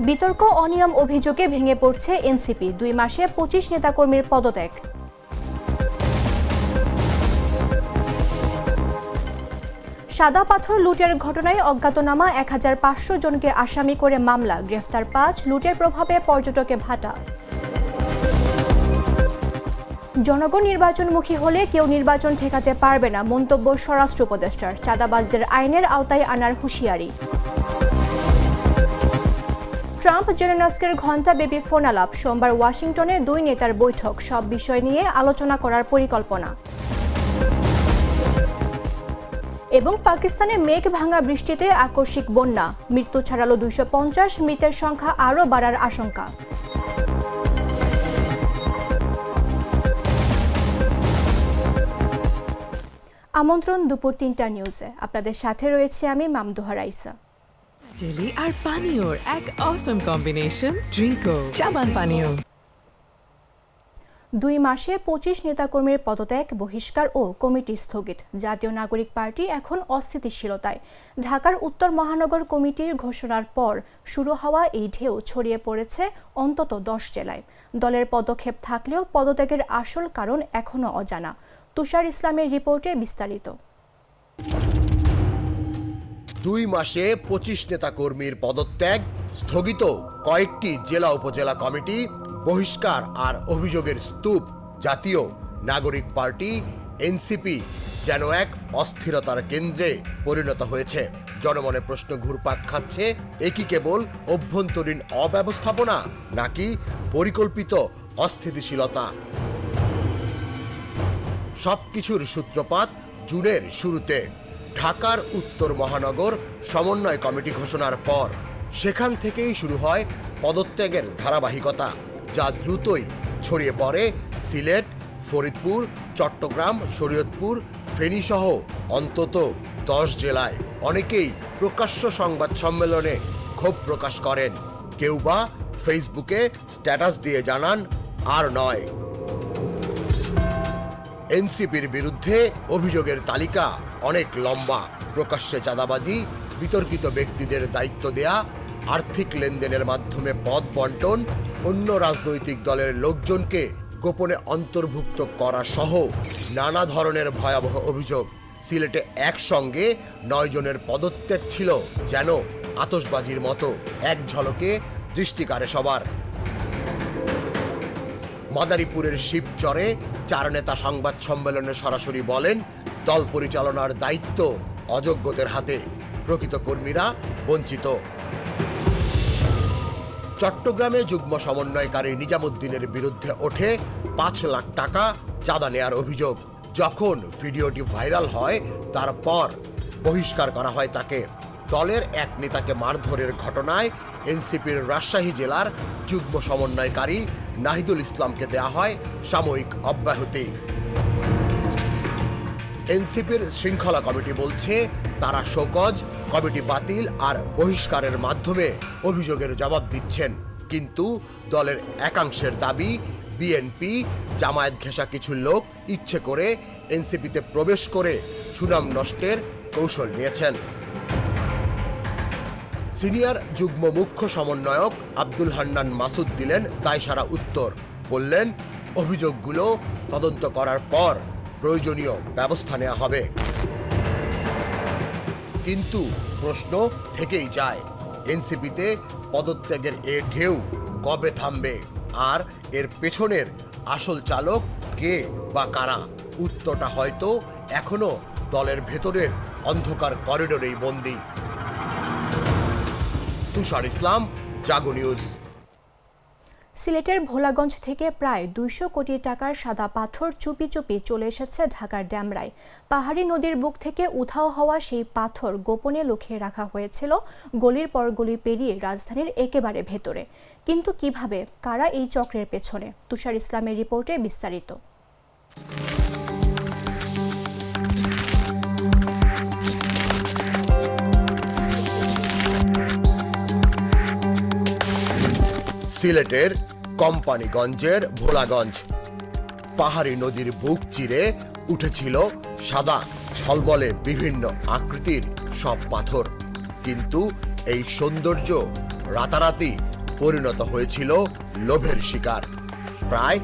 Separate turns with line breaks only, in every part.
বিতর্ক অনিয়ম অভিযোগে ভেঙে পড়ছে এনসিপি, ২ মাসে ২৫ নেতাকর্মীর পদত্যাগ। সাদা পাথর লুটের ঘটনায় অজ্ঞাতনামা ১৫০০ জনকে আসামি করে মামলা, গ্রেফতার ৫, লুটের প্রভাবে পর্যটকে ভাটা। জনগণ নির্বাচনমুখী হলে কেউ নির্বাচন ঠেকাতে পারবে না, মন্তব্য স্বরাষ্ট্র উপদেষ্টার। চাঁদাবাজদের আইনের আওতায় আনার হুঁশিয়ারি। ট্রাম্প জেলেনস্কির ঘণ্টাব্যাপী ফোনালাপ, সোমবার ওয়াশিংটনে ২ নেতার বৈঠক, সব বিষয় নিয়ে আলোচনা করার পরিকল্পনা। এবং পাকিস্তানে মেঘ ভাঙা বৃষ্টিতে আকস্মিক বন্যা, মৃত্যু ছাড়ালো ২৫০, মৃতের সংখ্যা আরও বাড়ার আশঙ্কা। আমন্ত্রণ দুপুর ৩টা নিউজে, আপনাদের সাথে রয়েছে আমি মামদুহা রাইসা।
জেলি আর পানীয়র এক অসম কম্বিনেশন, ড্রিঙ্কো চাবান পানীয়।
২ মাসে ২৫ নেতাকর্মীর পদত্যাগ, বহিষ্কার ও কমিটি স্থগিত। জাতীয় নাগরিক পার্টি এখন অস্থিতিশীলতায়। ঢাকার উত্তর মহানগর কমিটির ঘোষণার পর শুরু হওয়া এই ঢেউ ছড়িয়ে পড়েছে অন্তত ১০ জেলায়। দলের পদক্ষেপ থাকলেও পদত্যাগের আসল কারণ এখনও অজানা। তুষার ইসলামের রিপোর্টে বিস্তারিত।
২ মাসে ২৫ নেতাকর্মীর পদত্যাগ, স্থগিত কয়েকটি জেলা উপজেলা কমিটি, বহিষ্কার আর অভিযোগের স্তূপ। জাতীয় নাগরিক পার্টি এনসিপি যেন এক অস্থিরতার কেন্দ্রে পরিণত হয়েছে। জনমনে প্রশ্ন ঘুরপাক খাচ্ছে, এ কি কেবল অভ্যন্তরীণ অব্যবস্থাপনা নাকি পরিকল্পিত অস্থিতিশীলতা? সবকিছুর সূত্রপাত জুনের শুরুতে ঢাকার উত্তর মহানগর সমন্বয় কমিটি ঘোষণার পর। সেখান থেকেই শুরু হয় পদত্যাগের ধারাবাহিকতা, যা দ্রুতই ছড়িয়ে পড়ে সিলেট, ফরিদপুর, চট্টগ্রাম, শরীয়তপুর, ফেনীসহ অন্তত ১০ জেলায়। অনেকেই প্রকাশ্য সংবাদ সম্মেলনে ক্ষোভ প্রকাশ করেন, কেউ বা ফেসবুকে স্ট্যাটাস দিয়ে জানান আর নয়। এনসিপির বিরুদ্ধে অভিযোগের তালিকা অনেক লম্বা। প্রকাশ্যে চাঁদাবাজি, বিতর্কিত ব্যক্তিদের দায়িত্ব দেয়া, আর্থিক লেনদেনের মাধ্যমে পদ বন্টন, অন্য রাজনৈতিক দলের লোকজনকে গোপনে অন্তর্ভুক্ত করা সহ নানা ধরনের ভয়াবহ অভিযোগ। সিলেটে একসঙ্গে ৯ জনের পদত্যাগ ছিল যেন আতশবাজির মতো, এক ঝলকে দৃষ্টিকারে সবার। মাদারীপুরের শিবচরে ৪ নেতা সংবাদ সম্মেলনে সরাসরি বলেন, দল পরিচালনার দায়িত্ব অযোগ্যদের হাতে, প্রকৃত কর্মীরা বঞ্চিত। চট্টগ্রামে যুগ্ম সমন্বয়কারী নিজামুদ্দিনের বিরুদ্ধে ওঠে ৫ লাখ টাকা চাঁদা নেয়ার অভিযোগ। যখন ভিডিওটি ভাইরাল হয় তারপর বহিষ্কার করা হয় তাকে। দলের এক নেতাকে মারধরের ঘটনায় এনসিপির রাজশাহী জেলার যুগ্ম সমন্বয়কারী নাহিদুল ইসলামকে দেয়া হয় সাময়িক অব্যাহতি। এনসিপির শৃঙ্খলা কমিটি বলছে, তারা শোকজ, কমিটি বাতিল আর বহিষ্কারের মাধ্যমে অভিযোগের জবাব দিচ্ছেন। কিন্তু দলের একাংশের দাবি, বিএনপি জামায়াত ঘেঁষা কিছু লোক ইচ্ছে করে এনসিপিতে প্রবেশ করে সুনাম নষ্টের কৌশল নিয়েছেন। সিনিয়র যুগ্ম মুখ্য সমন্বয়ক আব্দুল হান্নান মাসুদ দিলেন দায়সারা উত্তর। বললেন, অভিযোগগুলো তদন্ত করার পর প্রয়োজনীয় ব্যবস্থা নেওয়া হবে। কিন্তু প্রশ্ন থেকেই যায়, এনসিপিতে পদত্যাগের এ ঢেউ কবে থামবে? আর এর পেছনের আসল চালক কে বা কারা? উত্তরটা হয়তো এখনো দলের ভেতরের অন্ধকার করিডোরেই বন্দী। তুষার ইসলাম, জাগো নিউজ।
সিলেটের ভোলাগঞ্জ থেকে প্রায় ২০০ কোটি টাকার সাদা পাথর চুপি চুপি চলে এসেছে ঢাকার ড্যামরায়। পাহাড়ি নদীর বুক থেকে উধাও হওয়া সেই পাথর গোপনে লুকিয়ে রাখা হয়েছিল গলির পর গলি পেরিয়ে রাজধানীর একেবারে ভেতরে। কিন্তু কিভাবে, কারা এই চক্রের পেছনে? তুষার ইসলামের রিপোর্টে বিস্তারিত।
সিলেটের কোম্পানিগঞ্জের ভোলাগঞ্জ পাহাড়ি নদীর বুক চিরে উঠেছিল সাদা ঝলমলে বিভিন্ন আকৃতির সব পাথর। কিন্তু এই সৌন্দর্য রাতারাতি পরিণত হয়েছিল লোভের শিকার। প্রায়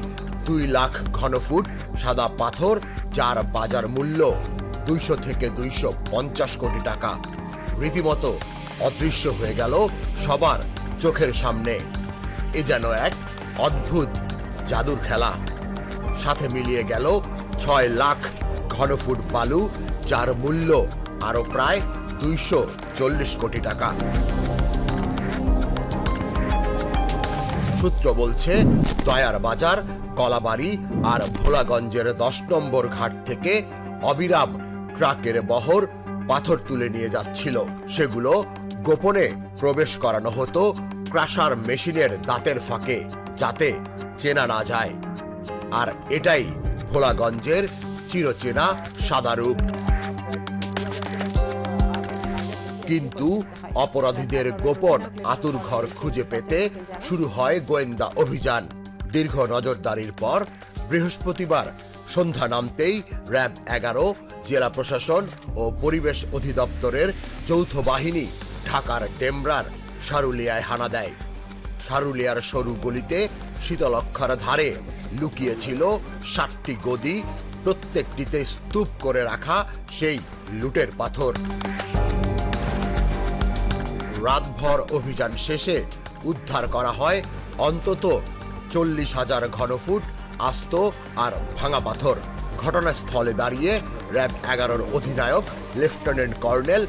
2 লাখ ঘনফুট সাদা পাথর, যার বাজার মূল্য 200 থেকে 250 কোটি টাকা, রীতিমতো অদৃশ্য হয়ে গেল সবার চোখের সামনে। এ যেন এক অদ্ভুত জাদুর খেলা। সাথে মিলিয়ে গেল 6 লাখ ঘনফুট বালু, যার মূল্য আরো প্রায় 240 কোটি টাকা। সূত্র বলছে, দয়ার বাজার, কলাবাড়ি আর ভোলাগঞ্জের 10 নম্বর ঘাট থেকে অবিরাম ট্রাকের বহর পাথর তুলে নিয়ে যাচ্ছিল। সেগুলো গোপনে প্রবেশ করানো হতো ক্রাশার মেশিনের দাঁতের ফাঁকে, যাতে চেনা না যায়। আর এটাই ভোলাগঞ্জের চিরচেনা সাদা রূপ। কিন্তু অপরাধীদের গোপন আতুরঘর খুঁজে পেতে শুরু হয় গোয়েন্দা অভিযান। দীর্ঘ নজরদারির পর বৃহস্পতিবার সন্ধ্যা নামতেই র্যাব 11, জেলা প্রশাসন ও পরিবেশ অধিদপ্তরের যৌথ বাহিনী ঢাকার ডেমরার সারুলিয়ায় হানা দেয়। সারুলিয়ার সরু গলিতে শীতলক্ষার ধারে লুকিয়েছিল 7টি গদি, প্রত্যেকটিতে স্তূপ করে রাখা সেই লুটের পাথর। রাতভর অভিযান শেষে উদ্ধার করা হয় অন্তত 40,000 ঘনফুট আস্ত আর ভাঙা পাথর। ঘটনাস্থলে দাঁড়িয়ে র্যাব 11-র অধিনায়ক lieutenant colonel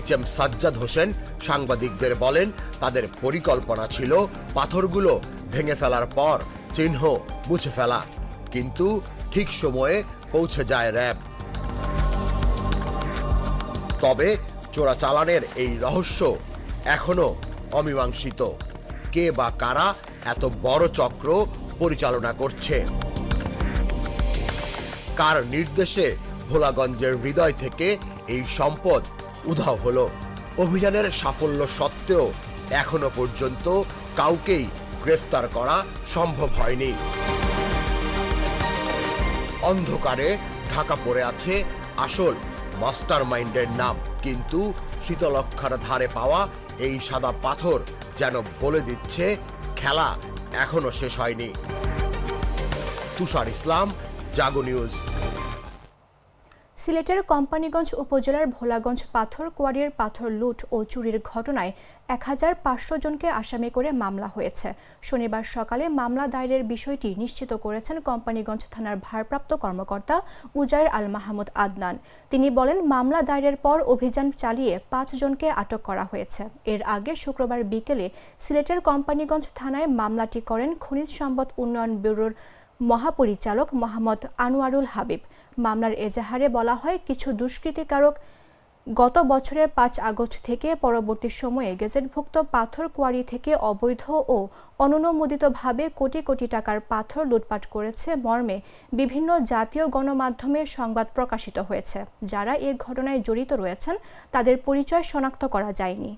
HM Sajjad Hossain সাংবাদিকদের বলেন, তাদের পরিকল্পনা ছিল পাথরগুলো ভেঙে ফেলার পর চিহ্ন মুছে ফেলা, কিন্তু ঠিক সময়ে পৌঁছে যায় র্যাব। তবে চোরাচালানের এই রহস্য এখনো অমীমাংসিত। কে বা কারা এত বড় চক্র পরিচালনা করছে? কার নির্দেশে ভোলাগঞ্জের হৃদয় থেকে এই সম্পদ উধাও হলো? অভিযানের সাফল্য সত্ত্বেও এখনো পর্যন্ত কাউকেই গ্রেফতার করা সম্ভব হয়নি। অন্ধকারে ঢাকা পড়ে আছে আসল মাস্টার মাইন্ডের নাম, কিন্তু শীতলক্ষার ধারে পাওয়া এই সাদা পাথর যেন বলে দিচ্ছে খেলা এখনো শেষ হয়নি। তুষার ইসলাম, জাগো নিউজ।
সিলেটের কোম্পানীগঞ্জ উপজেলার ভোলাগঞ্জ পাথর কোয়ারির পাথর লুট ও চুরির ঘটনায় 1500 জনকে আসামি করে মামলা হয়েছে। শনিবার সকালে মামলা দায়েরের বিষয়টি নিশ্চিত করেছেন কোম্পানীগঞ্জ থানার ভারপ্রাপ্ত কর্মকর্তা উজায়ের আল মাহমুদ আদনান। তিনি বলেন, মামলা দায়েরের পর অভিযান চালিয়ে 5 জনকে আটক করা হয়েছে। এর আগে শুক্রবার বিকেলে সিলেটের কোম্পানীগঞ্জ থানায় মামলাটি করেন খনিজ সম্পদ উন্নয়ন ব্যুরোর মহাপরিচালক মোহাম্মদ আনোয়ারুল হাবিব। মামলার এজাহারে বলা হয়, কিছু দুষ্কৃতিকারক গত বছরের 5 আগস্ট থেকে পরবর্তী সময়ে গেজেটভুক্ত পাথর কোয়ারি থেকে অবৈধ ও অননুমোদিতভাবে কোটি কোটি টাকার পাথর লুটপাট করেছে মর্মে বিভিন্ন জাতীয় গণমাধ্যমে সংবাদ প্রকাশিত হয়েছে। যারা এ ঘটনায় জড়িত রয়েছেন তাদের পরিচয় শনাক্ত করা যায়নি।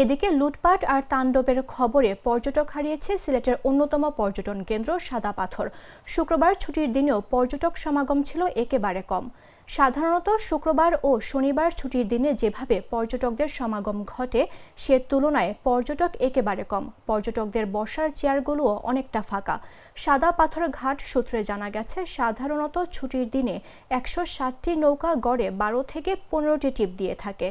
এদিকে লুটপাট আর তাণ্ডবের খবরে পর্যটক হারিয়েছে সিলেটের অন্যতম পর্যটন কেন্দ্র সাদা পাথর। শুক্রবার ছুটির দিনেও পর্যটক সমাগম ছিল একেবারে কম। সাধারণত শুক্রবার ও শনিবার ছুটির দিনে যেভাবে পর্যটকদের সমাগম ঘটে, সে তুলনায় পর্যটক একেবারে কম। পর্যটকদের বসার চেয়ারগুলোও অনেকটা ফাঁকা। সাদা পাথর ঘাট সূত্রে জানা গেছে, সাধারণত ছুটির দিনে 160টি নৌকা গড়ে 12 থেকে 15টি ট্রিপ দিয়ে থাকে,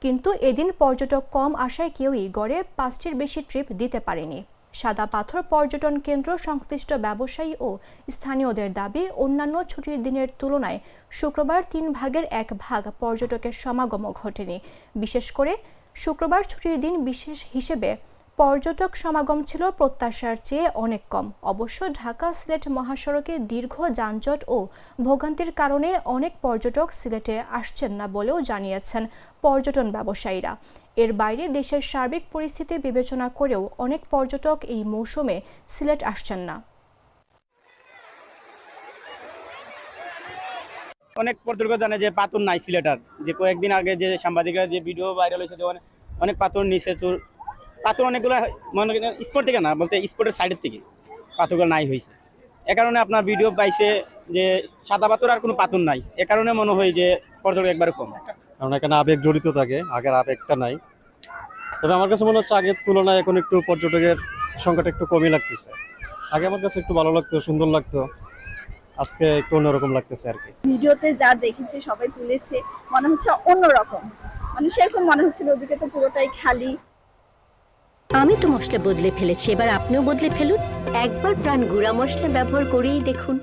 কিন্তু এদিন পর্যটক কম আসায় কেউই গড়ে 5টির বেশি ট্রিপ দিতে পারেনি। সাদা পাথর পর্যটন কেন্দ্র সংশ্লিষ্ট ব্যবসায়ী ও স্থানীয়দের দাবি, অন্যান্য ছুটির দিনের তুলনায় শুক্রবার 3 ভাগের 1 ভাগ পর্যটকের সমাগমও ঘটেনি। বিশেষ করে শুক্রবার ছুটির দিন বিশেষ হিসেবে পর্যটক সমাগম ছিল প্রত্যাশার চেয়ে অনেক কম। অবশ্য ঢাকা সিলেট মহাসড়কে দীর্ঘ যানজট ও ভোগান্তির কারণে অনেক পর্যটক সিলেটে আসছেন না বলেও জানিয়েছেন পর্যটন ব্যবসায়ীরা। এর বাইরে দেশের সার্বিক পরিস্থিতি বিবেচনা করেও অনেক পর্যটক এই মৌসুমে সিলেট আসছেন না।
অনেক পর্যটক জানে যে পাথর নাই সিলেটার, যে কয়েকদিন আগে যে সাংবাদিকরা যে ভিডিও ভাইরাল হয়েছে যে অনেক পাথর নিচে পাথর অনেকগুলো মনে করেন স্পট থেকে না, বলতে স্পটের সাইডের থেকে পাথরগুলো নাই হয়েছে। এ কারণে আপনার ভিডিও পাইছে যে সাদা পাথর আর কোনো পাথর নাই, এ কারণে মনে হয় যে পর্যটক একবারে কম।
কারণ এখানে আবেগ জড়িত থাকে, আগের আবেগটা নাই। তবে আমার কাছে মনে হচ্ছে আগের তুলনায় এখন একটু পর্যটকের সংখ্যাটা একটু কমই লাগতেছে। আগে আমার কাছে একটু ভালো লাগতো, সুন্দর লাগতো, আজকে একটু অন্যরকম লাগতেছে আর কি।
ভিডিওতে যা দেখেছি সবাই তুলেছে, মনে হচ্ছে অন্যরকম, মানে সেরকম মনে হচ্ছিল ওদিকে তো পুরোটাই খালি।
আমি তো মশলা বদলে ফেলেছি, এবার আপনিও বদলে ফেলুন। একবার প্রাণ গুঁড়া মশলা ব্যবহার করেই দেখুন।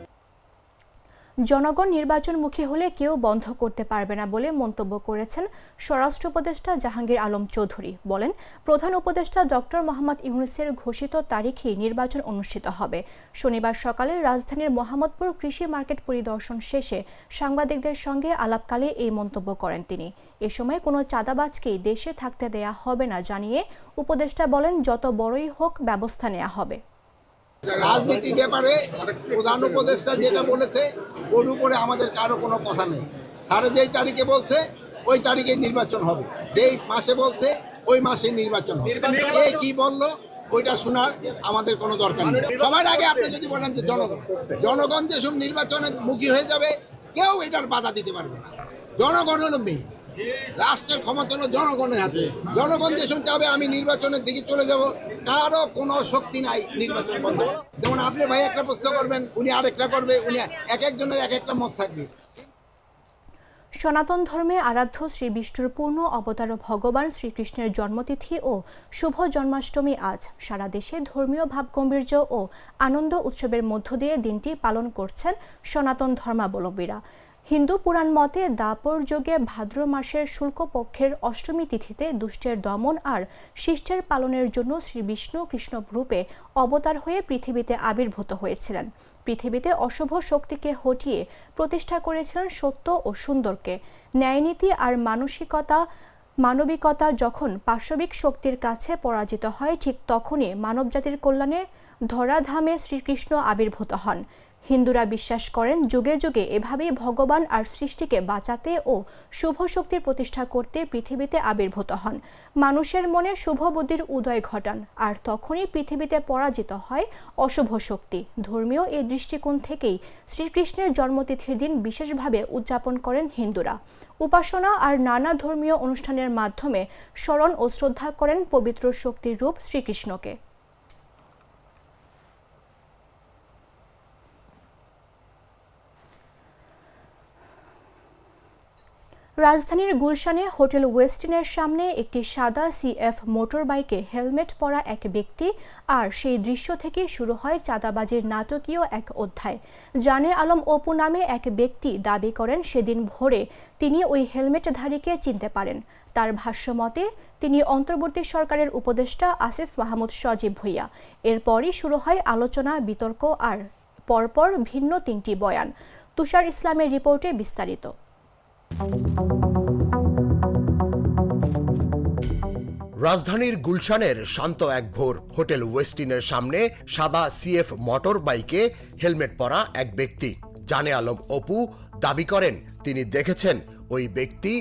জনগণ নির্বাচনমুখী হলে কেউ বন্ধ করতে পারবে না বলে মন্তব্য করেছেন স্বরাষ্ট্র উপদেষ্টা জাহাঙ্গীর আলম চৌধুরী। বলেন, প্রধান উপদেষ্টা ডক্টর মোহাম্মদ ইউনূসের ঘোষিত তারিখেই নির্বাচন অনুষ্ঠিত হবে। শনিবার সকালে রাজধানীর মোহাম্মদপুর কৃষি মার্কেট পরিদর্শন শেষে সাংবাদিকদের সঙ্গে আলাপকালে এই মন্তব্য করেন তিনি। এ সময় কোনো চাঁদাবাজকেই দেশে থাকতে দেয়া হবে না জানিয়ে উপদেষ্টা বলেন, যত বড়ই হোক ব্যবস্থা নেওয়া হবে।
রাজনীতির ব্যাপারে প্রধান উপদেষ্টা যেটা বলেছে ওর উপরে আমাদের কারো কোনো কথা নেই। স্যারে যেই তারিখে বলছে ওই তারিখে নির্বাচন হবে, যেই মাসে বলছে ওই মাসে নির্বাচন হবে। এই কি বললো ওইটা শোনার আমাদের কোনো দরকার নেই। সবার আগে আপনি যদি বলেন যে জনগণ যেসব নির্বাচনের মুখী হয়ে যাবে কেউ এটার বাধা দিতে পারবে না। জনগণ হলো মেয়ে, রাষ্ট্রের ক্ষমতা হলো জনগণের হাতে। জনগণ যেসব চাবে আমি নির্বাচনের দিকে চলে যাব, কারো কোনো শক্তি নাই নির্বাচন বন্ধ। যেমন আপনি ভাই একটা প্রশ্ন করবেন, উনি আরেকটা করবে, উনি এক একজনের এক একটা মত থাকবে।
সনাতন ধর্মে আরাধ্য শ্রী বিষ্ণুর পূর্ণ অবতার ভগবান শ্রীকৃষ্ণের জন্মতিথি ও শুভ জন্মাষ্টমী আজ। সারা দেশে ধর্মীয় ভাবগম্ভীর্য ও আনন্দ উৎসবের মধ্য দিয়ে দিনটি পালন করছেন সনাতন ধর্মাবলম্বীরা। হিন্দু পুরাণ মতে দাপর যুগে ভাদ্র মাসের শুক্লপক্ষের অষ্টমী তিথিতে দুষ্টের দমন আর শিষ্টের পালনের জন্য শ্রী বিষ্ণু কৃষ্ণ রূপে অবতার হয়ে পৃথিবীতে আবির্ভূত হয়েছিলেন। পৃথিবীতে অশুভ শক্তিকে হটিয়ে প্রতিষ্ঠা করেছিলেন সত্য ও সুন্দরকে। ন্যায়নীতি আর মানবিকতা যখন পাশবিক শক্তির কাছে পরাজিত হয়, ঠিক তখনই মানবজাতির কল্যাণে ধরাধামে শ্রীকৃষ্ণ আবির্ভূত হন। হিন্দুরা বিশ্বাস করেন, যুগে যুগে এভাবেই ভগবান আর সৃষ্টিকে বাঁচাতে ও শুভ শক্তির প্রতিষ্ঠা করতে পৃথিবীতে আবির্ভূত হন। মানুষের মনে শুভ বুদ্ধির উদয় ঘটান, আর তখনই পৃথিবীতে পরাজিত হয় অশুভ শক্তি। ধর্মীয় এই দৃষ্টিকোণ থেকেই শ্রীকৃষ্ণের জন্মতিথির দিন বিশেষভাবে উদযাপন করেন হিন্দুরা। উপাসনা আর নানা ধর্মীয় অনুষ্ঠানের মাধ্যমে স্মরণ ও শ্রদ্ধা করেন পবিত্র শক্তির রূপ শ্রীকৃষ্ণকে। রাজধানীর গুলশানে হোটেল ওয়েস্টিনের সামনে একটি সাদা সিএফ মোটর বাইকে হেলমেট পরা এক ব্যক্তি, আর সেই দৃশ্য থেকে শুরু হয় চাঁদাবাজির নাটকীয় এক অধ্যায়। জানে আলম অপু নামে এক ব্যক্তি দাবি করেন, সেদিন ভোরে তিনি ওই হেলমেটধারীকে চিনতে পারেন। তার ভাষ্যমতে তিনি অন্তর্বর্তী সরকারের উপদেষ্টা আসিফ মাহমুদ সজীব ভুঁইয়া। এরপরই শুরু হয় আলোচনা, বিতর্ক আর পরপর ভিন্ন তিনটি বয়ান। তুষার ইসলামের রিপোর্টে বিস্তারিত।
রাজধানীর গুলশানের শান্ত এক ভোর, হোটেল ওয়েস্টিনের সামনে সাদা সিএফ মোটর বাইকে হেলমেট পরা এক ব্যক্তি। জানে আলম অপু দাবি করেন, তিনি দেখেছেন ওই ব্যক্তি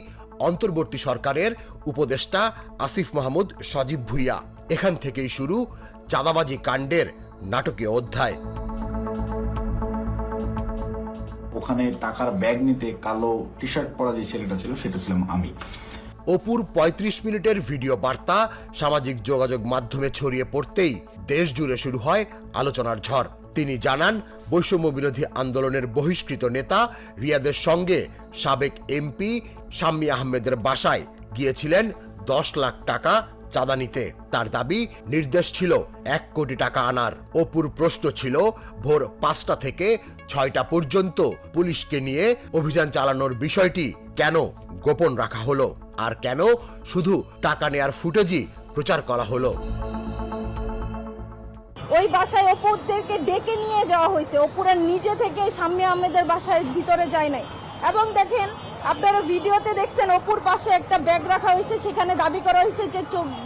অন্তর্বর্তী সরকারের উপদেষ্টা আসিফ মাহমুদ সজীব ভুঁইয়া। এখান থেকেই শুরু চাঁদাবাজি কাণ্ডের নাটকীয় অধ্যায়।
ওখানে টাকার ব্যাগ নিতে কালো টি শার্ট পরা যে ছেলেটা ছিল সেটা ছিলাম আমি।
অপুর ৩৫ মিনিটের ভিডিও বার্তা সামাজিক যোগাযোগ মাধ্যমে ছড়িয়ে পড়তেই দেশ জুড়ে শুরু হয় আলোচনার ঝড়। তিনি জানান, বৈষম্য বিরোধী আন্দোলনের বহিষ্কৃত নেতা রিয়াদের সঙ্গে সাবেক এমপি শাম্মী আহমেদের বাসায় গিয়েছিলেন ১০ লাখ টাকা চাঁদা নিতে। তার দাবি, নির্দেশ ছিল ১ কোটি টাকা আনার। অপুর প্রশ্ন ছিল, ভোর ৫টা থেকে ৬টা পর্যন্ত পুলিশকে নিয়ে অভিযান চালানোর বিষয়টি কেন গোপন রাখা হলো, আর কেন শুধু টাকা নেয়ার ফুটেজই প্রচার করা হলো।
ওই বাসায় অপুদেরকে ডেকে নিয়ে যাওয়া হয়েছে, অপুরা নিজে থেকে শাম্মী আহমেদের বাসায় ভিতরে যায় নাই। এবং দেখেন, আপনারা ভিডিওতে দেখছেন অপুর পাশে একটা ব্যাগ রাখা হয়েছে, সেখানে দাবি করা হয়েছে যে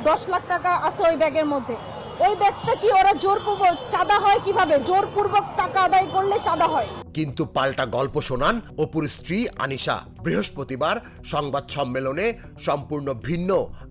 ১০ লাখ টাকা আছে ওই ব্যাগের মধ্যে। ওই ব্যাগটা কি ওরা জোরপূর্বক চাঁদা হয় কিভাবে? জোরপূর্বক টাকা আদায় করলে চাঁদা হয়। কিন্তু
পাল্টা গল্প শোনান অপুর স্ত্রী আনিশা। বৃহস্পতিবার সংবাদ সম্মেলনে সম্পূর্ণ ভিন্ন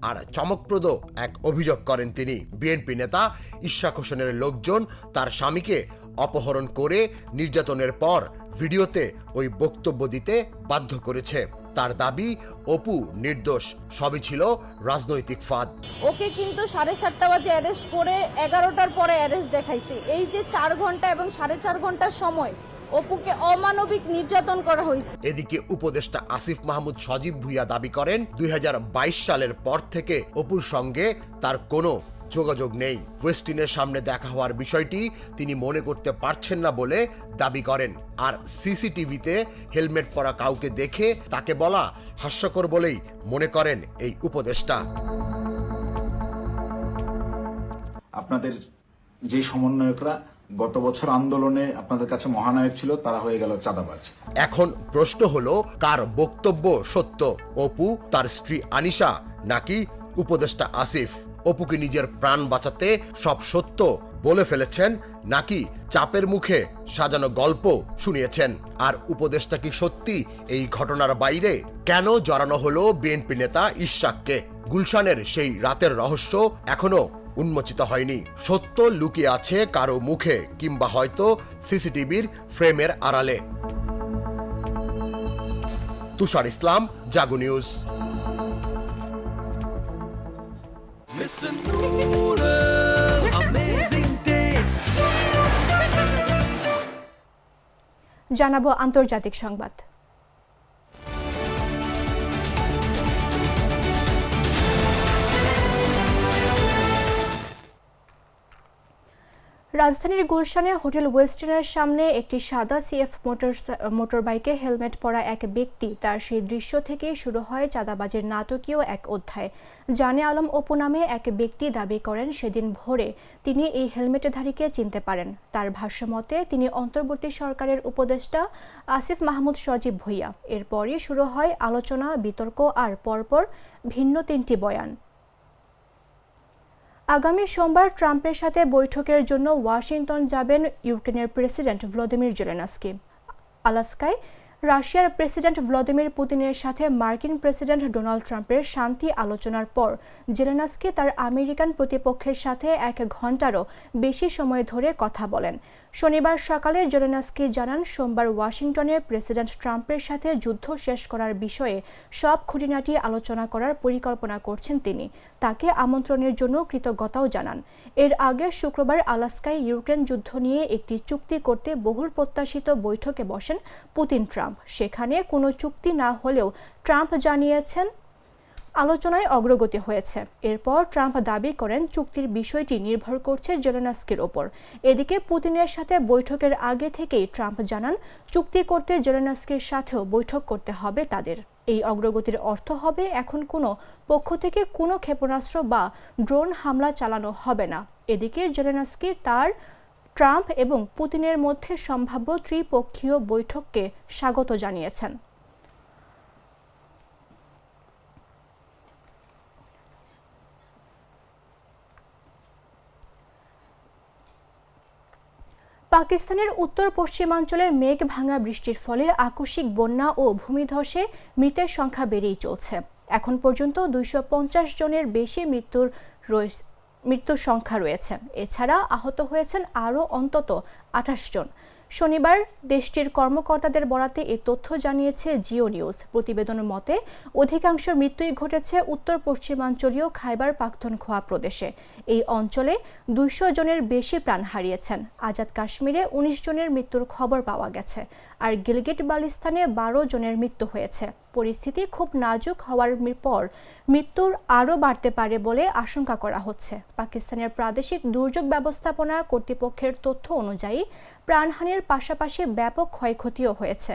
আর চমকপ্রদ এক অভিযোগ করেন তিনি। বিএনপি নেতা ইশরাক হোসেনের লোকজন তার স্বামীকে অপহরণ করে নির্যাতনের পর ভিডিওতে ওই বক্তব্য দিতে বাধ্য করেছে। তার দাবি অপু নির্দোষ, সবই ছিল রাজনৈতিক ফাঁদ।
ওকে কিন্তু 7:30 বাজে অ্যারেস্ট করে 11টার পরে অ্যারেস্ট দেখাইছে। এই যে 4 ঘন্টা এবং 4.5 ঘন্টার সময় অপুকে অমানবিক নির্যাতন করা হয়েছে।
এদিকে উপদেষ্টা আসিফ মাহমুদ সজীব ভুঁইয়া দাবি করেন 2022 সালের পর থেকে অপুর সঙ্গে তার কোনো যোগাযোগ নেই। ওয়েস্টিনের সামনে দেখা হওয়ার বিষয়টি তিনি মনে করতে পারছেন না বলে দাবি করেন। আর সিসিটিভিতে হেলমেট পরা কাউকে দেখে তাকে বলা হাস্যকর বলেই মনে করেন এই উপদেষ্টা।
আপনাদের যে সমন্বয়করা গত বছর আন্দোলনে আপনাদের কাছে মহানায়ক ছিল, তারা হয়ে গেল চাঁদাবাজ।
এখন প্রশ্ন হলো, কার বক্তব্য সত্য, অপু, তার স্ত্রী আনিশা, নাকি উপদেষ্টা আসিফ? অপু কি নিজের প্রাণ বাঁচাতে সব সত্য বলে ফেলেছেন, নাকি চাপের মুখে সাজানো গল্প শুনিয়েছেন? আর উপদেষ্টা কি সত্যি এই ঘটনার বাইরে? কেন জড়ানো হলো বিএনপি নেতা ইশাককে? গুলশানের সেই রাতের রহস্য এখনো উন্মোচিত হয়নি। সত্য লুকিয়ে আছে কারো মুখে, কিংবা হয়তো সিসিটিভির ফ্রেমের আড়ালে। তুষার ইসলাম, জাগো নিউজ।
জানাবো আন্তর্জাতিক সংবাদ। রাজধানীর গুলশানে হোটেল ওয়েস্টিনের সামনে একটি সাদা সিএফ মোটরবাইকে হেলমেট পরা এক ব্যক্তি, তার সেই দৃশ্য থেকেই শুরু হয় চাঁদাবাজের নাটকীয় এক অধ্যায়। জানে আলম অপু নামে এক ব্যক্তি দাবি করেন সেদিন ভোরে তিনি এই হেলমেটধারীকে চিনতে পারেন। তার ভাষ্যমতে তিনি অন্তর্বর্তী সরকারের উপদেষ্টা আসিফ মাহমুদ সজীব ভুঁইয়া। এরপরই শুরু হয় আলোচনা, বিতর্ক আর পরপর ভিন্ন 3টি বয়ান। আগামী সোমবার ট্রাম্পের সাথে বৈঠকের জন্য ওয়াশিংটন যাবেন ইউক্রেনের প্রেসিডেন্ট ভলোদিমির জেলেনস্কি। আলাস্কায় রাশিয়ার প্রেসিডেন্ট ভ্লাদিমির পুতিনের সাথে মার্কিন প্রেসিডেন্ট ডোনাল্ড ট্রাম্পের শান্তি আলোচনার পর জেলেনস্কি তার আমেরিকান প্রতিপক্ষের সাথে 1 ঘণ্টারও বেশি সময় ধরে কথা বলেন। শনিবার সকালে জেলেনস্কি জানান, সোমবার ওয়াশিংটনে প্রেসিডেন্ট ট্রাম্পের সাথে যুদ্ধ শেষ করার বিষয়ে সব খুঁটিনাটি আলোচনা করার পরিকল্পনা করছেন তিনি। তাকে আমন্ত্রণের জন্য কৃতজ্ঞতাও জানান। এর আগে শুক্রবার আলাস্কায় ইউক্রেন যুদ্ধ নিয়ে একটি চুক্তি করতে বহুল প্রত্যাশিত বৈঠকে বসেন পুতিন ট্রাম্প। সেখানে কোনো চুক্তি না হলেও ট্রাম্প জানিয়েছেন আলোচনায় অগ্রগতি হয়েছে। এরপর ট্রাম্প দাবি করেন চুক্তির বিষয়টি নির্ভর করছে জেলেনস্কির ওপর। এদিকে পুতিনের সাথে বৈঠকের আগে থেকেই ট্রাম্প জানান চুক্তি করতে জেলেনস্কির সাথেও বৈঠক করতে হবে তাদের। এই অগ্রগতির অর্থ হবে এখন কোনো পক্ষ থেকে কোনো ক্ষেপণাস্ত্র বা ড্রোন হামলা চালানো হবে না। এদিকে জেলেনস্কি তার ট্রাম্প এবং পুতিনের মধ্যে সম্ভাব্য ত্রিপক্ষীয় বৈঠককে স্বাগত জানিয়েছেন। পাকিস্তানের উত্তর পশ্চিমাঞ্চলের মেঘ ভাঙা বৃষ্টির ফলে আকস্মিক বন্যা ও ভূমিধসে মৃতের সংখ্যা বেড়েই চলছে। এখন পর্যন্ত 250 জনের বেশি মৃত্যুর সংখ্যা রয়েছে। এছাড়া আহত হয়েছেন আরও অন্তত 28 জন। শনিবার দেশটির কর্মকর্তাদের বরাতে এ তথ্য জানিয়েছে জিও নিউজ। প্রতিবেদনের মতে অধিকাংশ মৃত্যুই ঘটেছে উত্তর পশ্চিমাঞ্চলীয় খাইবার পাখতুনখোয়া প্রদেশে। এই অঞ্চলে 200 জনের বেশি প্রাণ হারিয়েছেন। আজাদ কাশ্মীরে 19 জনের মৃত্যুর খবর পাওয়া গেছে, আর গিলগিট বালতিস্তানে 12 জনের মৃত্যু হয়েছে। পরিস্থিতি খুব নাজুক হওয়ার পর মৃত্যুর আরও বাড়তে পারে বলে আশঙ্কা করা হচ্ছে। পাকিস্তানের প্রাদেশিক দুর্যোগ ব্যবস্থাপনা কর্তৃপক্ষের তথ্য অনুযায়ী প্রাণহানির পাশাপাশি ব্যাপক ক্ষয়ক্ষতিও হয়েছে।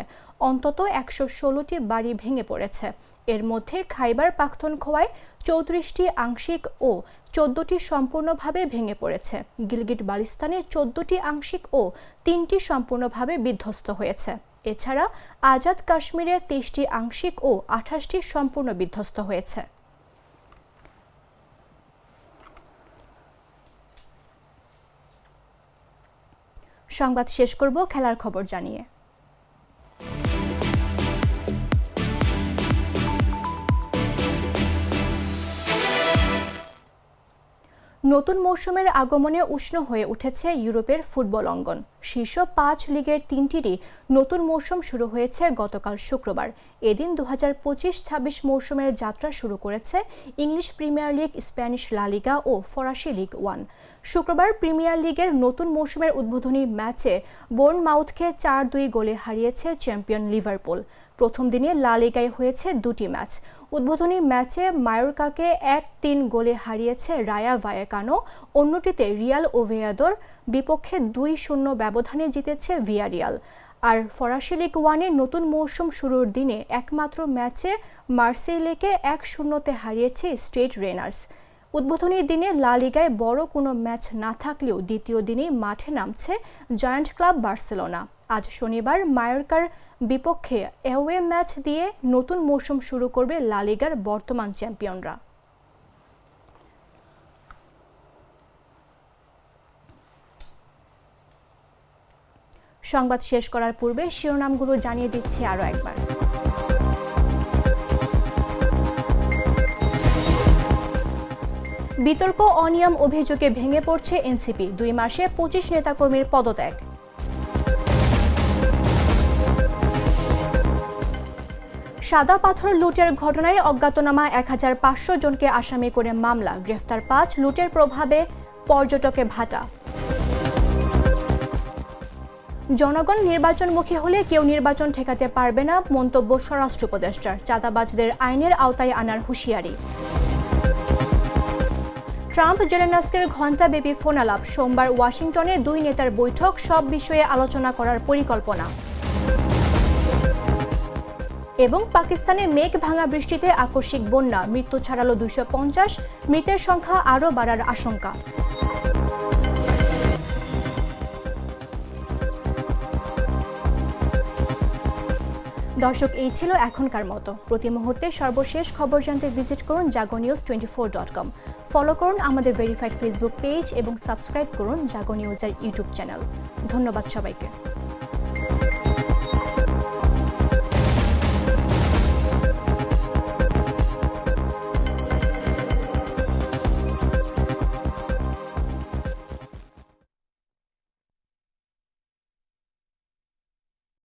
অন্তত 116টি বাড়ি ভেঙে পড়েছে। এর মধ্যে খাইবার পাখতুনখোয়ায় 34টি আংশিক ও 14টি সম্পূর্ণভাবে ভেঙে পড়েছে। গিলগিট বালতিস্তানে 14টি আংশিক ও 3টি সম্পূর্ণভাবে বিধ্বস্ত হয়েছে। এছাড়া আজাদ কাশ্মীরে 23টি আংশিক ও 28টি সম্পূর্ণ বিধ্বস্ত হয়েছে। সংবাদ শেষ করব খেলার খবর জানিয়ে। নতুন মৌসুমের আগমনে উষ্ণ হয়ে উঠেছে ইউরোপের ফুটবল অঙ্গন। শীর্ষ 5 লিগের 3টিরই নতুন মৌসুম শুরু হয়েছে গতকাল শুক্রবার। এদিন 2025-26 মৌসুমের যাত্রা শুরু করেছে ইংলিশ প্রিমিয়ার লিগ, স্প্যানিশ লা লিগা ও ফরাসি লিগ 1। শুক্রবার প্রিমিয়ার লিগের নতুন মৌসুমের উদ্বোধনী ম্যাচে বোর্নমাউথকে 4-2 গোলে হারিয়েছে চ্যাম্পিয়ন লিভারপুল। প্রথম দিনে লা লিগায় হয়েছে 2টি ম্যাচ। উদ্বোধনী ম্যাচে মায়োর্কাকে 1-3 গোলে হারিয়েছে রায়া ভায়েকানো, অন্যটিতে রিয়াল ওভিয়েদোর বিপক্ষে 2-0 ব্যবধানে জিতেছে ভিয়ারিয়াল। আর ফরাসি লিগ 1-এ নতুন মৌসুম শুরুর দিনে একমাত্র ম্যাচে মার্সেইলেকে 1-0-তে হারিয়েছে স্টেড রেনার্স। উদ্বোধনী দিনে লা লিগায় বড় কোনো ম্যাচ না থাকলেও দ্বিতীয় দিনেই মাঠে নামছে জায়ান্ট ক্লাব বার্সেলোনা। আজ শনিবার মায়োর্কার বিপক্ষে অ্যাওয়ে ম্যাচ দিয়ে নতুন মৌসুম শুরু করবে লা লিগার বর্তমান চ্যাম্পিয়নরা। সংবাদ শেষ করার পূর্বে শিরোনামগুলো জানিয়ে দিচ্ছি আরও একবার। বিতর্ক অনিয়ম অভিযোগে ভেঙে পড়ছে এনসিপি, 2 মাসে 25 নেতাকর্মীর পদত্যাগ। সাদা পাথর লুটের ঘটনায় অজ্ঞাতনামা 1500 জনকে আসামি করে মামলা, গ্রেফতার 5, লুটের প্রভাবে পর্যটকে ভাটা। জনগণ নির্বাচনমুখী হলে কেউ নির্বাচন ঠেকাতে পারবে না, মন্তব্য স্বরাষ্ট্র উপদেষ্টার। চাঁদাবাজদের আইনের আওতায় আনার হুঁশিয়ারি। ট্রাম্প জেলেনস্কির ঘণ্টাব্যাপী ফোনালাপ, সোমবার ওয়াশিংটনে 2 নেতার বৈঠক, সব বিষয়ে আলোচনা করার পরিকল্পনা। এবং পাকিস্তানে মেঘ ভাঙা বৃষ্টিতে আকস্মিক বন্যা, মৃত্যু ছাড়ালো 250, মৃতের সংখ্যা আরও বাড়ার আশঙ্কা। দর্শক, এই ছিল এখনকার মতো। প্রতি মুহূর্তে সর্বশেষ খবর জানতে ভিজিট করুন jagonews24.com। ফলো করুন আমাদের ভেরিফাইড ফেসবুক পেজ এবং সাবস্ক্রাইব করুন জাগো নিউজের ইউটিউব চ্যানেল। ধন্যবাদ সবাইকে।